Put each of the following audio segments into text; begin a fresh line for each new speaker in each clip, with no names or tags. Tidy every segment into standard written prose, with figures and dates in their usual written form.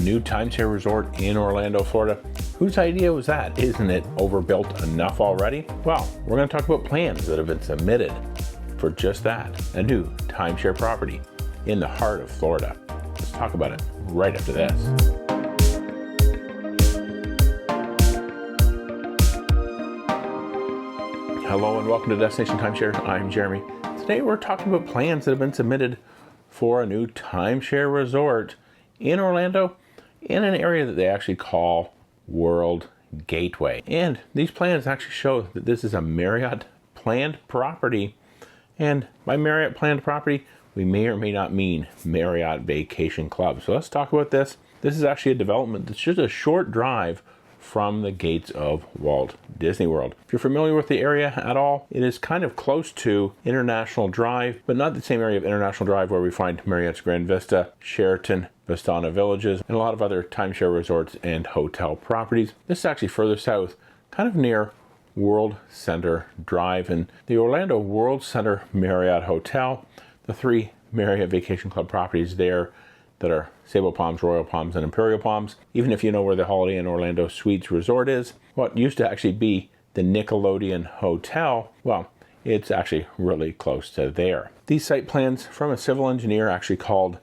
a new timeshare resort in Orlando, Florida. Whose idea was that? Isn't it overbuilt enough already? Well, we're going to talk about plans that have been submitted for just that, a new timeshare property in the heart of Florida. Let's talk about it right after this. Hello and welcome to Destination Timeshare. I'm Jeremy. Today we're talking about plans that have been submitted for a new timeshare resort in Orlando in an area that they actually call World Gateway. And these plans actually show that this is a Marriott planned property. And by Marriott planned property, we may or may not mean Marriott Vacation Club. So let's talk about this. This is actually a development that's just a short drive from the gates of Walt Disney World. If you're familiar with the area at all, it is kind of close to International Drive, but not the same area of International Drive where we find Marriott's Grand Vista, Sheraton, Vistana Villages, and a lot of other timeshare resorts and hotel properties. This is actually further south, kind of near World Center Drive and the Orlando World Center Marriott Hotel, the three Marriott Vacation Club properties there that are Sable Palms, Royal Palms, and Imperial Palms. Even if you know where the Holiday Inn Orlando Suites Resort is, what used to actually be the Nickelodeon Hotel, well, it's actually really close to there. These site plans from a civil engineer actually called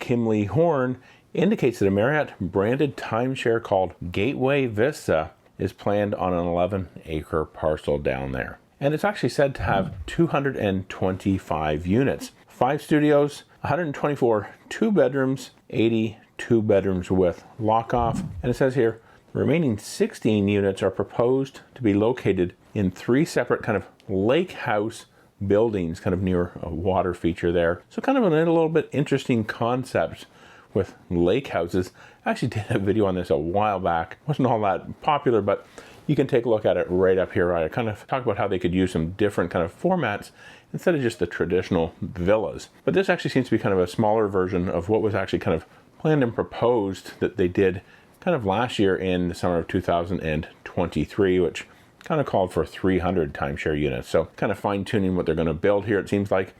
Kimley Horn indicates that a Marriott branded timeshare called Gateway Vista is planned on an 11-acre parcel down there. And it's actually said to have 225 units, 5 studios, 124 2-bedrooms, 80 2-bedrooms with lock-off. And it says here, the remaining 16 units are proposed to be located in 3 separate kind of lake house buildings, kind of near a water feature there. So kind of a little bit interesting concept with lake houses. I actually did a video on this a while back. Wasn't all that popular, but you can take a look at it right up here. I kind of talk about how they could use some different kind of formats instead of just the traditional villas. But this actually seems to be kind of a smaller version of what was actually kind of planned and proposed that they did kind of last year in the summer of 2023, which kind of called for 300 timeshare units. So kind of fine tuning what they're going to build here, it seems like.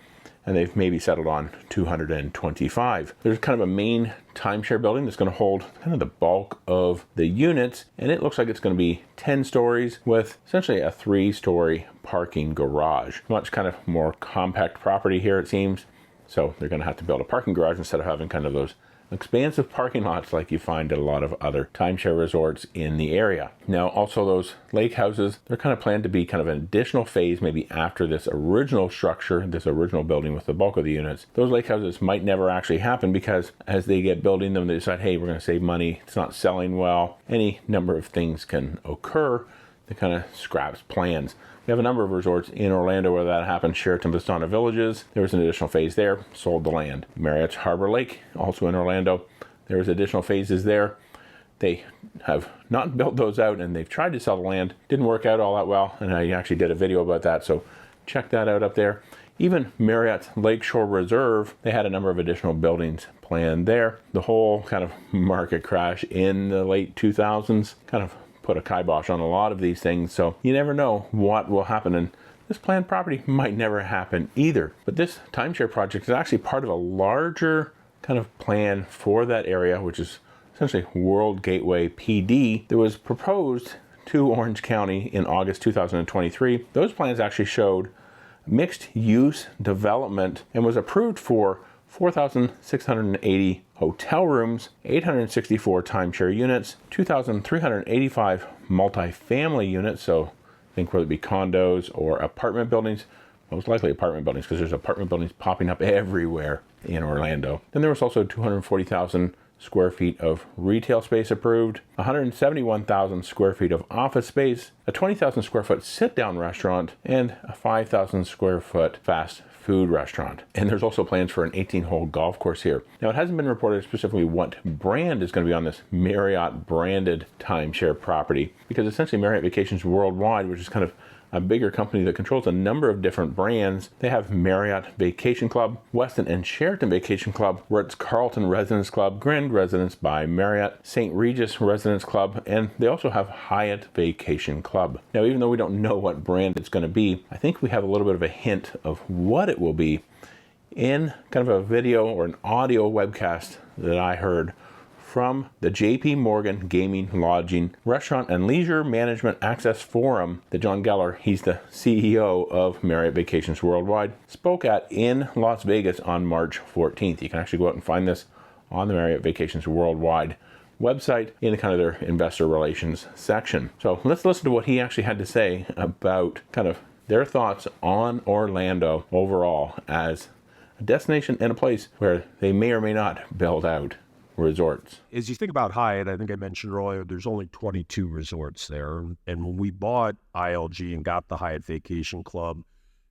And they've maybe settled on 225. There's kind of a main timeshare building that's going to hold kind of the bulk of the units, and it looks like it's going to be 10 stories with essentially a 3-story parking garage. Much kind of more compact property here, it seems. So they're going to have to build a parking garage instead of having kind of those expansive parking lots like you find at a lot of other timeshare resorts in the area. Now, also those lake houses, they're kind of planned to be kind of an additional phase maybe after this original structure, this original building with the bulk of the units. Those lake houses might never actually happen because as they get building them, they decide, hey, we're going to save money. It's not selling well. Any number of things can occur that kind of scraps plans. We have a number of resorts in Orlando where that happened. Sheraton Vistana Villages, there was an additional phase there, sold the land. Marriott's Harbor Lake, also in Orlando, there was additional phases there. They have not built those out and they've tried to sell the land. Didn't work out all that well, and I actually did a video about that, so check that out up there. Even Marriott's Lakeshore Reserve, they had a number of additional buildings planned there. The whole kind of market crash in the late 2000s kind of put a kibosh on a lot of these things, so you never know what will happen, and this planned property might never happen either. But this timeshare project is actually part of a larger kind of plan for that area, which is essentially World Gateway PD, that was proposed to Orange County in August 2023. Those plans actually showed mixed use development and was approved for 4,680 hotel rooms, 864 timeshare units, 2,385 multifamily units, so think whether it be condos or apartment buildings, most likely apartment buildings because there's apartment buildings popping up everywhere in Orlando. Then there was also 240,000 square feet of retail space approved, 171,000 square feet of office space, a 20,000 square foot sit-down restaurant, and a 5,000 square foot fast food restaurant. And there's also plans for an 18-hole golf course here. Now, it hasn't been reported specifically what brand is going to be on this Marriott branded timeshare property, because essentially Marriott Vacations Worldwide, which is kind of a bigger company that controls a number of different brands. They have Marriott Vacation Club, Westin and Sheraton Vacation Club, Ritz-Carlton Residence Club, Grand Residence by Marriott, St. Regis Residence Club, and they also have Hyatt Vacation Club. Now, even though we don't know what brand it's going to be, I think we have a little bit of a hint of what it will be in kind of a video or an audio webcast that I heard from the JP Morgan Gaming, Lodging, Restaurant, and Leisure Management Access Forum that John Geller, he's the CEO of Marriott Vacations Worldwide, spoke at in Las Vegas on March 14th. You can actually go out and find this on the Marriott Vacations Worldwide website in kind of their investor relations section. So let's listen to what he actually had to say about kind of their thoughts on Orlando overall as a destination and a place where they may or may not build out resorts.
As you think about Hyatt, I think I mentioned earlier, there's only 22 resorts there. And when we bought ILG and got the Hyatt Vacation Club,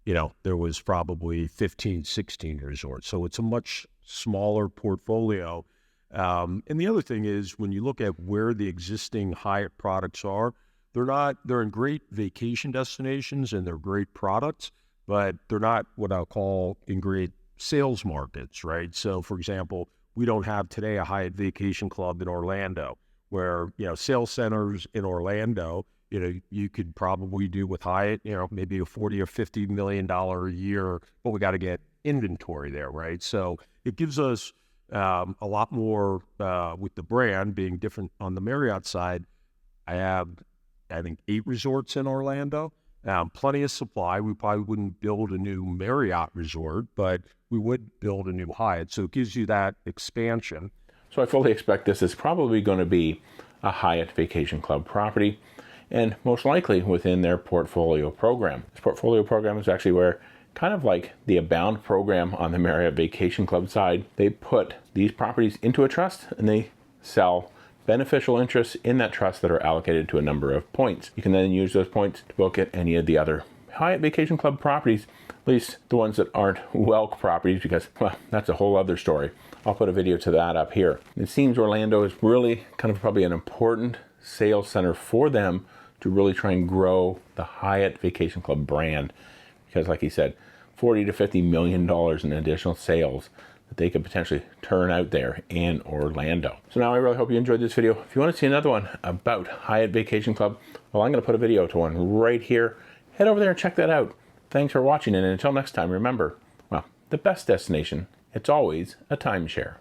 there was probably 15, 16 resorts. So it's a much smaller portfolio. And the other thing is, when you look at where the existing Hyatt products are, they're in great vacation destinations and they're great products, but they're not what I'll call in great sales markets, right? So for example, we don't have today a Hyatt Vacation Club in Orlando where, sales centers in Orlando, you could probably do with Hyatt, maybe a $40 or $50 million a year, but we got to get inventory there, right? So it gives us a lot more with the brand being different on the Marriott side. I think 8 resorts in Orlando. Plenty of supply. We probably wouldn't build a new Marriott resort, but we would build a new Hyatt. So it gives you that expansion.
So I fully expect this is probably going to be a Hyatt Vacation Club property, and most likely within their portfolio program. This portfolio program is actually where, kind of like the Abound program on the Marriott Vacation Club side, they put these properties into a trust and they sell beneficial interests in that trust that are allocated to a number of points. You can then use those points to book at any of the other Hyatt Vacation Club properties, at least the ones that aren't Welk properties, because, well, that's a whole other story. I'll put a video to that up here. It seems Orlando is really kind of probably an important sales center for them to really try and grow the Hyatt Vacation Club brand, because like he said, $40 to $50 million in additional sales that they could potentially turn out there in Orlando. So now I really hope you enjoyed this video. If you want to see another one about Hyatt Vacation Club, well, I'm going to put a video to one right here. Head over there and check that out. Thanks for watching, and until next time, remember, well, the best destination, it's always a timeshare.